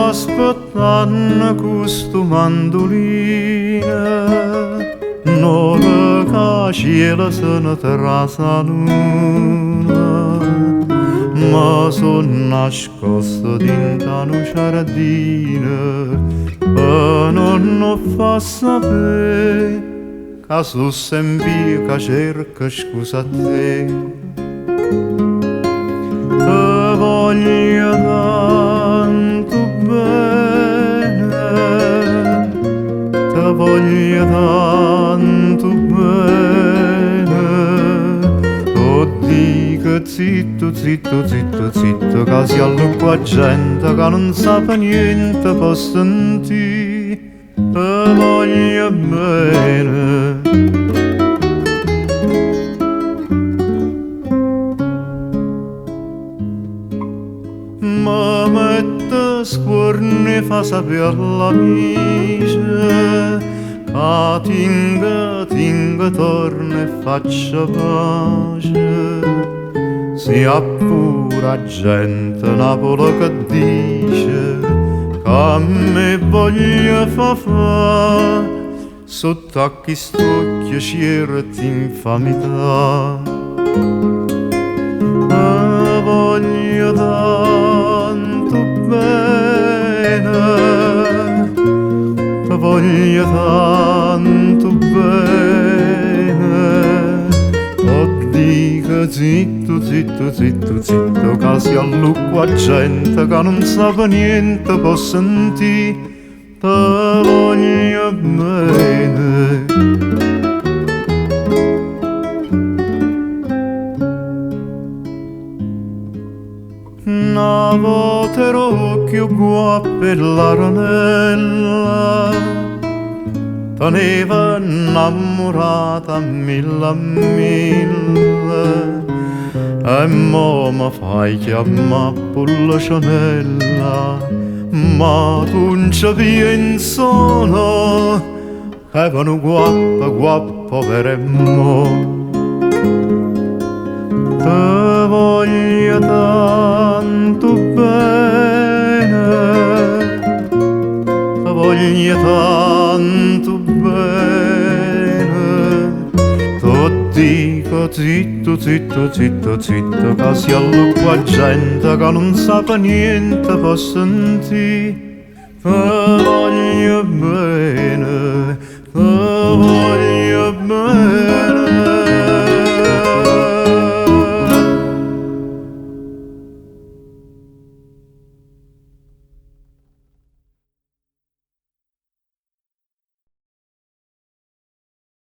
aspettando questo mandolino, non che cielo se ne trasa luna, ma son nascosto dentro un giardino e non fa sapere che sono sempre che cerca scusa a te. Te voglio tanto bene, te voglio tanto bene. Oh, dico zitto, zitto, zitto, zitto, che si allucca gente che non sa niente per sentire. Te voglio bene. Ma mette scuorni e fa sapere l'amice che tinga, torna e faccia pace. Si ha pura gente Napoli che dice che a me voglia fa sotto a chi stucchia certi infamità. Te voglio tanto bene, te voglio tanto bene. Oh, dico zitto, zitto, zitto, zitto, che si allucca gente che non sa niente può sentire. Te voglio bene. Una volta ero più guapo e la ranella teneva innamorata mille e mo mi fai chiamare Pulcianella, ma tu non ci penso che vanno guappa, guappa per mo. Te voglio tanto bene, te voglio tanto bene. Te dico zitto, zitto, zitto, zitto, che si allucca gente che non sa niente può sentire. Te voglio bene, te voglio